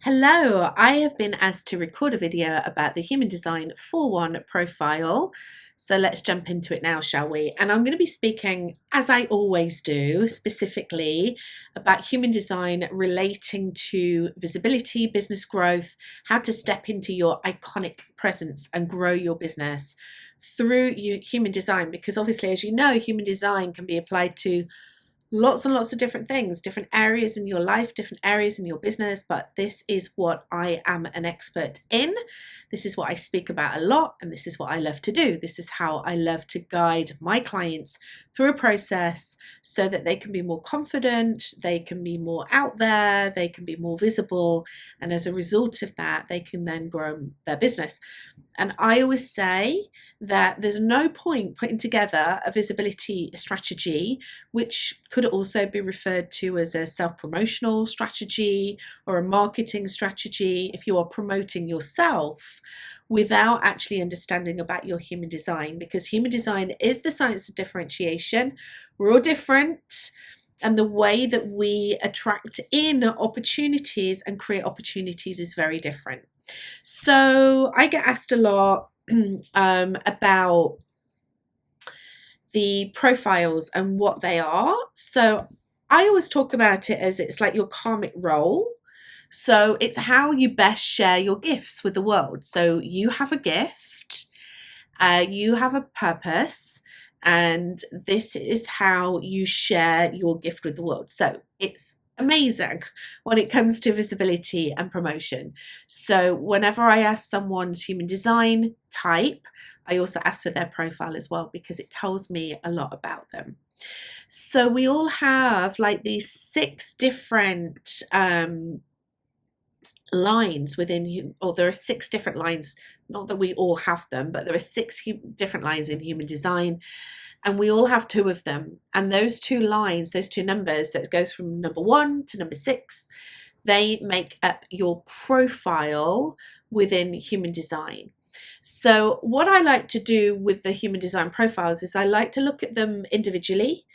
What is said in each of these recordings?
Hello, I have been asked to record a video about the Human Design 4-1 profile. So let's jump into it now, shall we? And I'm going to be speaking, as I always do, specifically about human design relating to visibility, business growth, how to step into your iconic presence and grow your business through human design. Because obviously, as you know, human design can be applied to lots and lots of different things, different areas in your life, different areas in your business, but this is what I am an expert in. This is what I speak about a lot, and this is what I love to do. This is how I love to guide my clients through a process so that they can be more confident, they can be more out there, they can be more visible, and as a result of that, they can then grow their business. And I always say that there's no point putting together a visibility strategy, which could also be referred to as a self-promotional strategy or a marketing strategy if you are promoting yourself, without actually understanding about your human design, because human design is the science of differentiation. We're all different. And the way that we attract in opportunities and create opportunities is very different. So I get asked a lot about the profiles and what they are. So I always talk about it as it's like your karmic role. So it's how you best share your gifts with the world. So you have a gift, you have a purpose, and this is how you share your gift with the world. So it's amazing when it comes to visibility and promotion. So whenever I ask someone's human design type, I also ask for their profile as well, because it tells me a lot about them. So we all have like these 6 different lines within, or there are 6 different lines, not that we all have them, but there are 6 different lines in human design, and we all have 2 of them. And those 2 lines, those 2 numbers, that goes from number 1 to number 6, they make up your profile within human design. So what I like to do with the human design profiles is I like to look at them individually,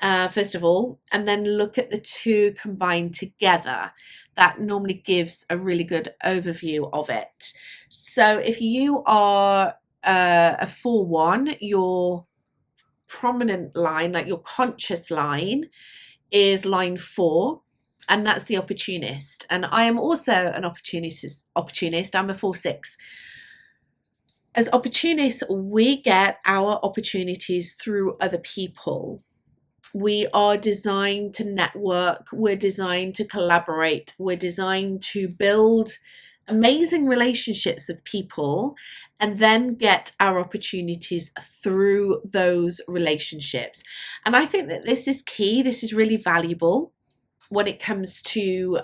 first of all, and then look at the 2 combined together. That normally gives a really good overview of it. So if you are a 4-1, your prominent line, like your conscious line, is line 4, and that's the opportunist. And I am also an opportunist. I'm a 4-6. As opportunists, we get our opportunities through other people. We are designed to network, we're designed to collaborate, we're designed to build amazing relationships with people and then get our opportunities through those relationships. And I think that this is key, this is really valuable when it comes to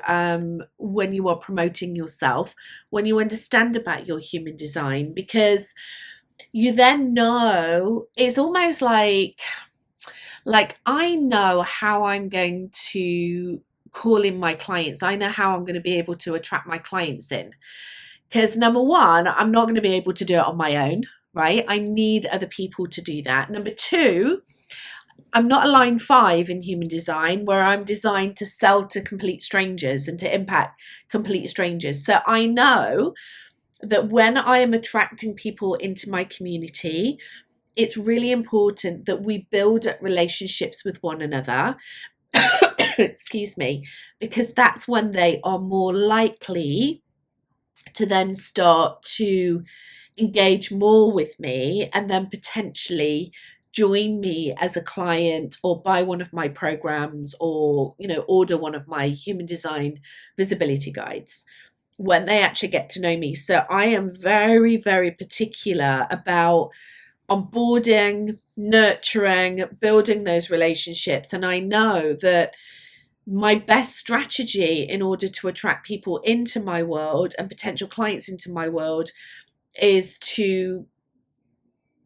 when you are promoting yourself, when you understand about your human design, because you then know, it's almost like I know how I'm going to call in my clients. I know how I'm going to be able to attract my clients in. Because number 1, I'm not going to be able to do it on my own, right? I need other people to do that. Number 2, I'm not a line 5 in human design, where I'm designed to sell to complete strangers and to impact complete strangers. So I know that when I am attracting people into my community, it's really important that we build relationships with one another. Excuse me, because that's when they are more likely to then start to engage more with me and then potentially join me as a client or buy one of my programs, or order one of my human design visibility guides when they actually get to know me. So I am very, very particular about onboarding, nurturing, building those relationships. And I know that my best strategy in order to attract people into my world and potential clients into my world is to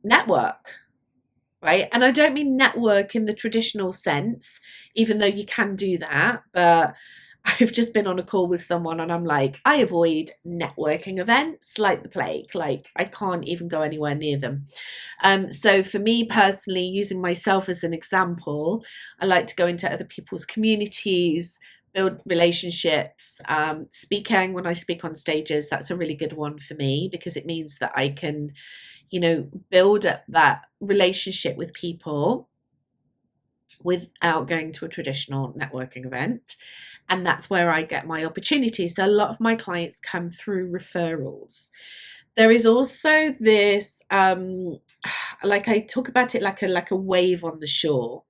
network, right? And I don't mean network in the traditional sense, even though you can do that, but I've just been on a call with someone and I'm like, I avoid networking events like the plague. Like, I can't even go anywhere near them. So for me personally, using myself as an example, I like to go into other people's communities, build relationships. Speaking, when I speak on stages, that's a really good one for me, because it means that I can, build up that relationship with people without going to a traditional networking event. And that's where I get my opportunities. So a lot of my clients come through referrals. There is also this, like I talk about it like a wave on the shore.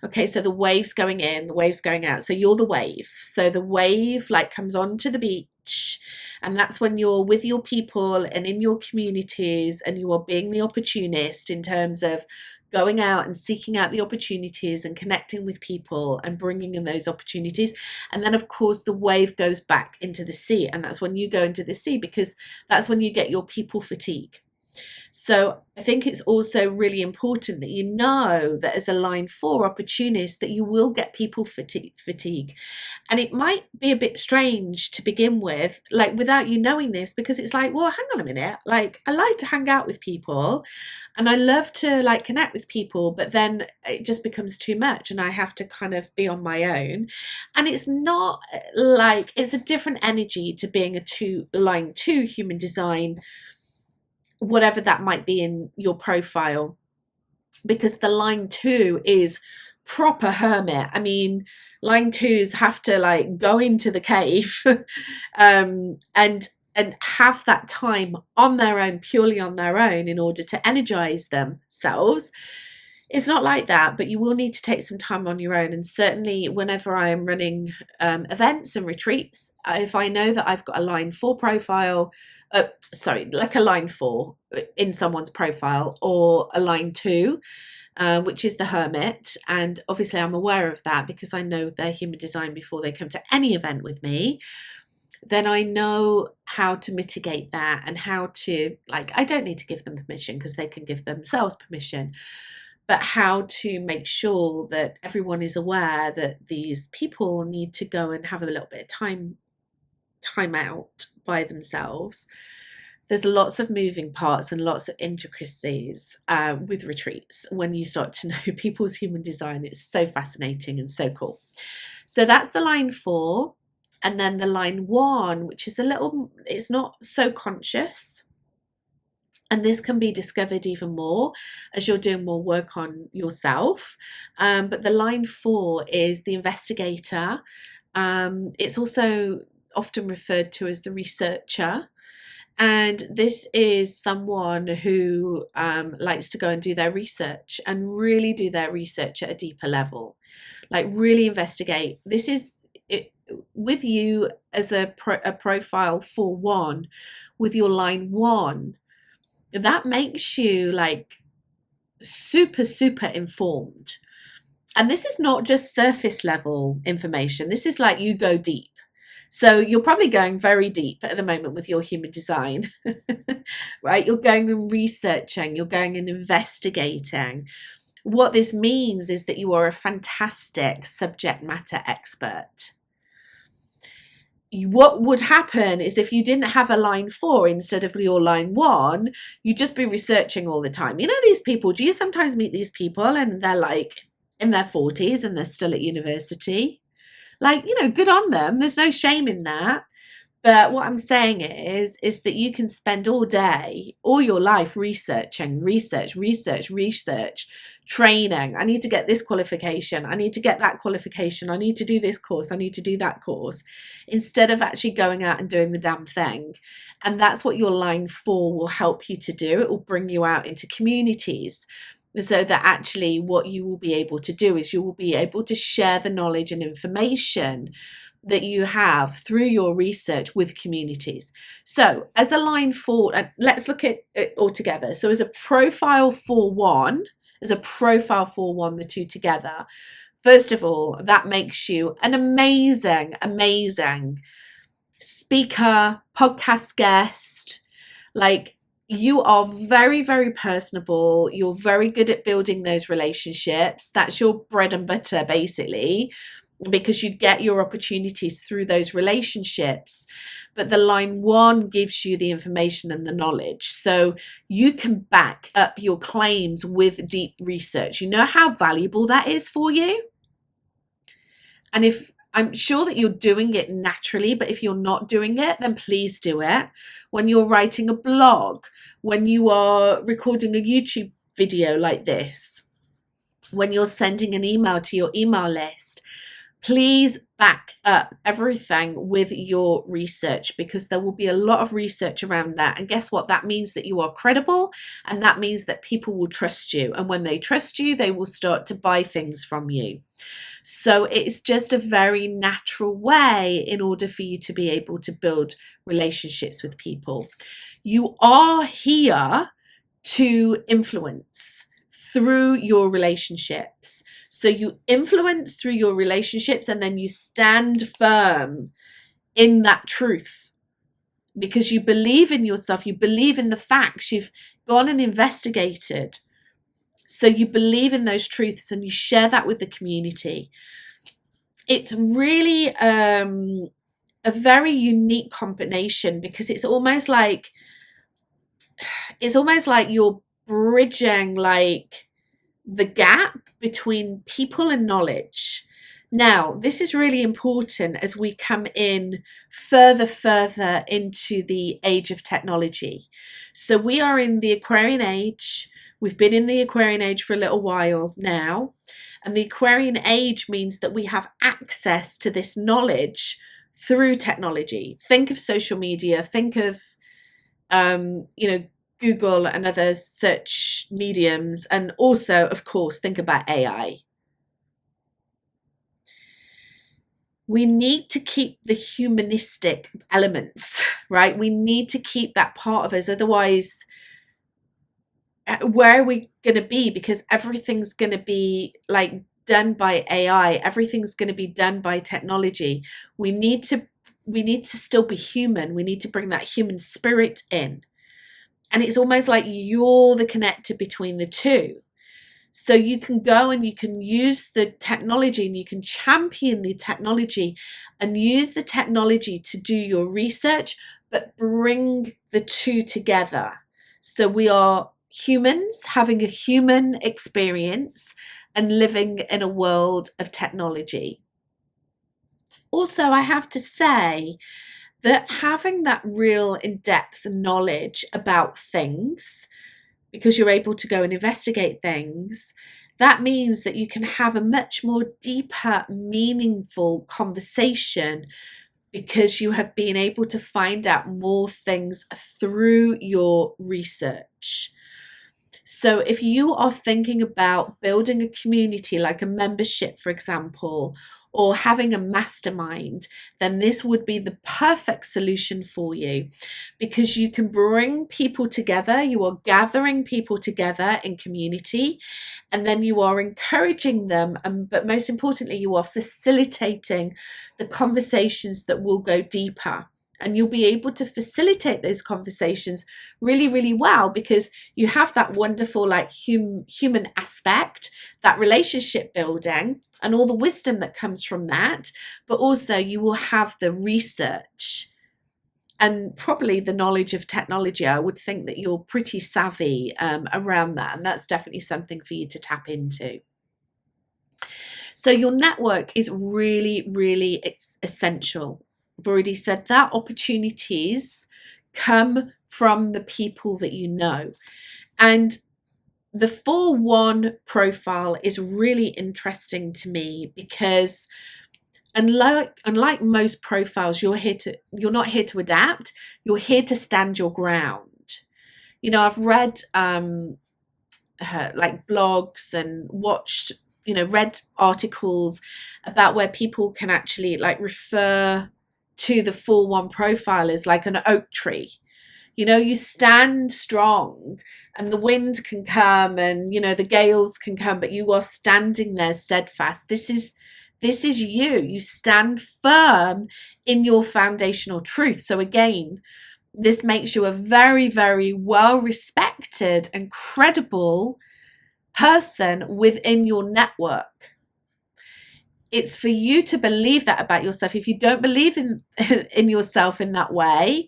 Okay, so the wave's going in, the wave's going out. So you're the wave. So the wave like comes onto the beach, and that's when you're with your people and in your communities, and you are being the opportunist in terms of going out and seeking out the opportunities and connecting with people and bringing in those opportunities. And then, of course, the wave goes back into the sea, and that's when you go into the sea, because that's when you get your people fatigue. So I think it's also really important that you know that as a line 4 opportunist, that you will get people fatigue. And it might be a bit strange to begin with, like without you knowing this, because it's like, well, hang on a minute. Like, I like to hang out with people and I love to like connect with people, but then it just becomes too much and I have to kind of be on my own. And it's not like, it's a different energy to being a line 2 human design, whatever that might be in your profile, because the line 2 is proper hermit. I mean, line 2s have to like go into the cave and have that time on their own, purely on their own, in order to energize themselves. It's not like that, but you will need to take some time on your own. And certainly whenever I am running events and retreats, if I know that I've got a line 4 profile, like a line 4 in someone's profile, or a line 2, which is the hermit, and obviously I'm aware of that because I know their human design before they come to any event with me, then I know how to mitigate that and how to, like, I don't need to give them permission because they can give themselves permission, but how to make sure that everyone is aware that these people need to go and have a little bit of time out by themselves. There's lots of moving parts and lots of intricacies with retreats. When you start to know people's human design, it's so fascinating and so cool. So that's the line 4. And then the line 1, which is it's not so conscious. And this can be discovered even more as you're doing more work on yourself. But the line 4 is the investigator. It's also often referred to as the researcher. And this is someone who likes to go and do their research and really do their research at a deeper level, like really investigate. This is it, with you as a profile 4-1, with your line 1, that makes you like super informed. And this is not just surface level information. This is like you go deep. So you're probably going very deep at the moment with your human design, right? You're going and researching, you're going and investigating. What this means is that you are a fantastic subject matter expert. What would happen is if you didn't have a line 4 instead of your line 1, you'd just be researching all the time. You know, these people, do you sometimes meet these people and they're like in their 40s and they're still at university? Like, good on them. There's no shame in that. But what I'm saying is that you can spend all day, all your life researching, research, training. I need to get this qualification. I need to get that qualification. I need to do this course. I need to do that course, instead of actually going out and doing the damn thing. And that's what your line 4 will help you to do. It will bring you out into communities, so that actually what you will be able to do is you will be able to share the knowledge and information that you have through your research with communities. So as a line 4, let's look at it all together. So as a profile 4-1, the two together, first of all, that makes you an amazing speaker, podcast guest. Like, you are very, very personable. You're very good at building those relationships. That's your bread and butter, basically, because you get your opportunities through those relationships. But the line 1 gives you the information and the knowledge. So you can back up your claims with deep research. You know how valuable that is for you? And if I'm sure that you're doing it naturally, but if you're not doing it, then please do it. When you're writing a blog, when you are recording a YouTube video like this, when you're sending an email to your email list, please back up everything with your research, because there will be a lot of research around that. And guess what? That means that you are credible, and that means that people will trust you. And when they trust you, they will start to buy things from you. So it's just a very natural way in order for you to be able to build relationships with people. You are here to influence through your relationships. So you influence through your relationships, and then you stand firm in that truth because you believe in yourself. You believe in the facts. You've gone and investigated. So you believe in those truths and you share that with the community. It's really a very unique combination, because it's almost like you're bridging like the gap between people and knowledge. Now, this is really important as we come in further into the age of technology. So we are in the Aquarian age. We've been in the Aquarian age for a little while now. And the Aquarian age means that we have access to this knowledge through technology. Think of social media, think of, Google and other search mediums, and also, of course, think about AI. We need to keep the humanistic elements, right? We need to keep that part of us. Otherwise, where are we going to be? Because everything's going to be like done by AI. Everything's going to be done by technology. We need to still be human. We need to bring that human spirit in. And it's almost like you're the connector between the two. So you can go and you can use the technology, and you can champion the technology and use the technology to do your research, but bring the two together. So we are humans having a human experience and living in a world of technology. Also, I have to say that having that real in-depth knowledge about things, because you're able to go and investigate things, that means that you can have a much more deeper, meaningful conversation, because you have been able to find out more things through your research. So if you are thinking about building a community, like a membership, for example, or having a mastermind, then this would be the perfect solution for you, because you can bring people together. You are gathering people together in community, and then you are encouraging them. But most importantly, you are facilitating the conversations that will go deeper. And you'll be able to facilitate those conversations really, really well, because you have that wonderful like human aspect, that relationship building, and all the wisdom that comes from that. But also you will have the research and probably the knowledge of technology. I would think that you're pretty savvy around that, and that's definitely something for you to tap into. So your network is really, really essential. I've already said that. Opportunities come from the people that you know. And the 4-1 profile is really interesting to me, because unlike most profiles, you're not here to adapt. You're here to stand your ground. I've read like blogs and watched, read articles about where people can actually like refer to the 4-1 profile as like an oak tree. You stand strong, and the wind can come and the gales can come, but you are standing there steadfast. This is you stand firm in your foundational truth. So again, this makes you a very, very well respected and credible person within your network. It's for you to believe that about yourself. If you don't believe in yourself in that way,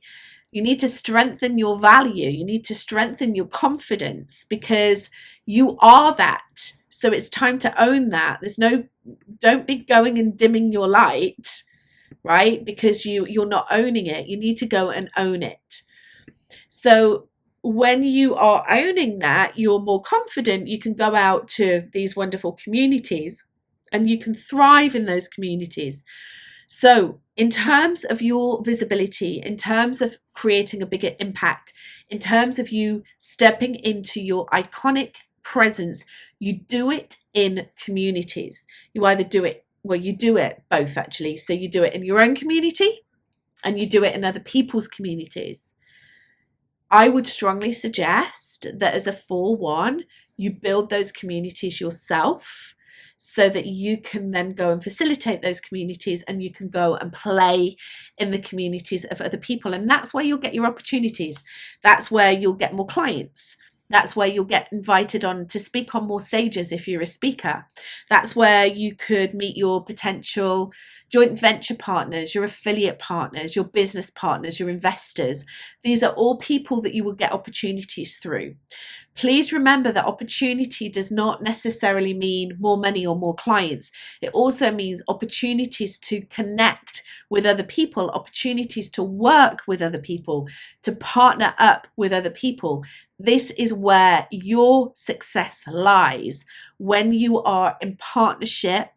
you need to strengthen your value. You need to strengthen your confidence, because you are that. So it's time to own that. There's no don't be going and dimming your light, right? Because you're not owning it. You need to go and own it. So when you are owning that, you're more confident. You can go out to these wonderful communities and you can thrive in those communities. So in terms of your visibility, in terms of creating a bigger impact, in terms of you stepping into your iconic presence, you do it in communities. You either do it, well, you do it both actually. So you do it in your own community and you do it in other people's communities. I would strongly suggest that as a 4-1, you build those communities yourself so that you can then go and facilitate those communities and you can go and play in the communities of other people. And that's where you'll get your opportunities. That's where you'll get more clients. That's where you'll get invited on to speak on more stages if you're a speaker. That's where you could meet your potential joint venture partners, your affiliate partners, your business partners, your investors. These are all people that you will get opportunities through. Please remember that opportunity does not necessarily mean more money or more clients. It also means opportunities to connect with other people, opportunities to work with other people, to partner up with other people. This is where your success lies, when you are in partnership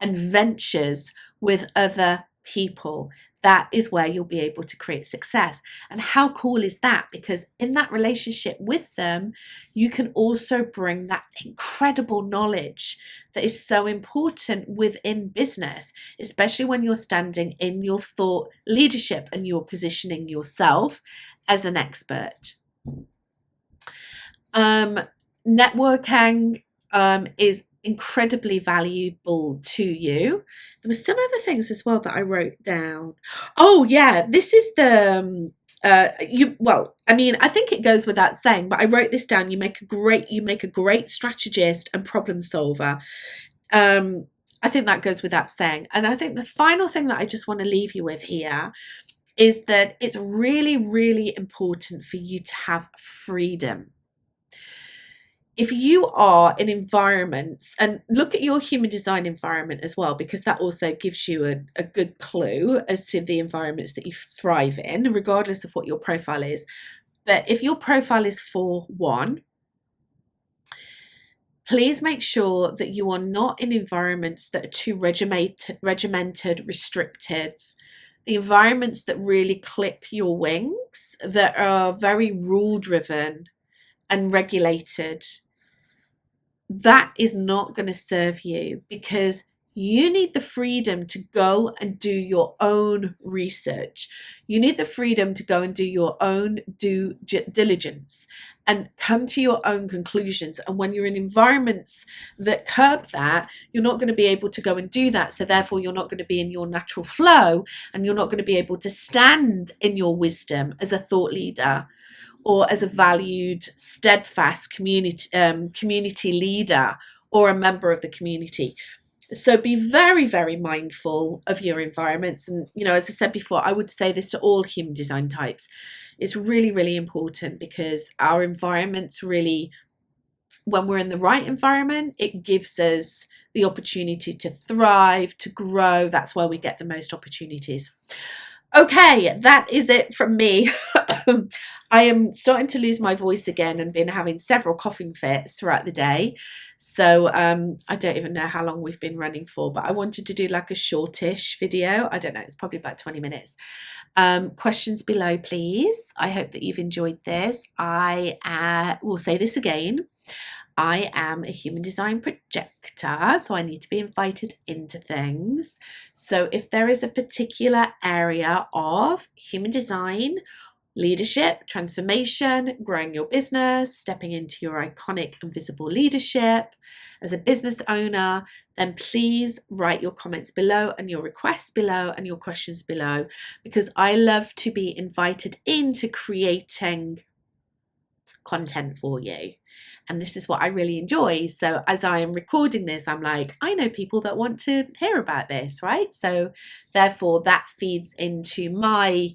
and ventures with other people. That is where you'll be able to create success. And how cool is that? Because in that relationship with them, you can also bring that incredible knowledge that is so important within business, especially when you're standing in your thought leadership and you're positioning yourself as an expert. Networking is incredibly valuable to you. There were some other things as well that I wrote down. Oh yeah, this is the I think it goes without saying, but I wrote this down. You make a great strategist and problem solver. I think that goes without saying. And I think the final thing that I just want to leave you with here is that it's really, really important for you to have freedom. If you are in environments, and look at your human design environment as well, because that also gives you a good clue as to the environments that you thrive in, regardless of what your profile is. But if your profile is 4-1, please make sure that you are not in environments that are too regimented, restrictive. The environments that really clip your wings, that are very rule-driven and regulated, that is not going to serve you, because you need the freedom to go and do your own research. You need the freedom to go and do your own due diligence and come to your own conclusions. And when you're in environments that curb that, you're not going to be able to go and do that. So therefore, you're not going to be in your natural flow, and you're not going to be able to stand in your wisdom as a thought leader, or as a valued, steadfast community leader, or a member of the community. So be very, very mindful of your environments. And, as I said before, I would say this to all human design types. It's really, really important, because our environments really, when we're in the right environment, it gives us the opportunity to thrive, to grow. That's where we get the most opportunities. Okay, that is it from me. I am starting to lose my voice again and been having several coughing fits throughout the day. So I don't even know how long we've been running for, but I wanted to do like a shortish video. I don't know, it's probably about 20 minutes. Questions below, please. I hope that you've enjoyed this. I will say this again. I am a human design projector, so I need to be invited into things. So if there is a particular area of human design, leadership, transformation, growing your business, stepping into your iconic and visible leadership as a business owner, then please write your comments below and your requests below and your questions below, because I love to be invited into creating content for you. And this is what I really enjoy. So as I am recording this, I'm like, I know people that want to hear about this, right? So therefore that feeds into my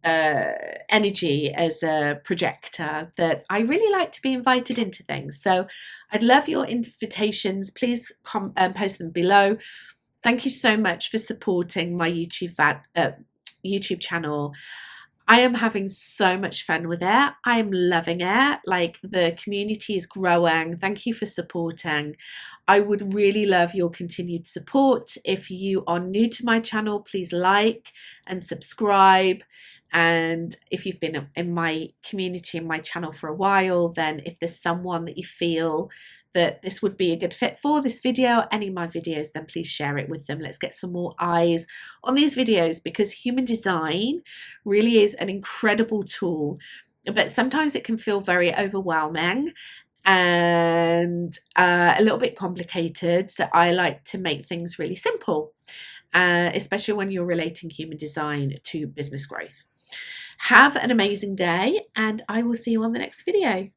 energy as a projector that I really like to be invited into things. So I'd love your invitations. Please post them below. Thank you so much for supporting my YouTube channel. I am having so much fun with it. I am loving it. Like, the community is growing. Thank you for supporting. I would really love your continued support. If you are new to my channel, please like and subscribe. And if you've been in my community, in my channel for a while, then if there's someone that you feel that this would be a good fit for, this video, any of my videos, then please share it with them. Let's get some more eyes on these videos, because human design really is an incredible tool, but sometimes it can feel very overwhelming and a little bit complicated. So I like to make things really simple, especially when you're relating human design to business growth. Have an amazing day, and I will see you on the next video.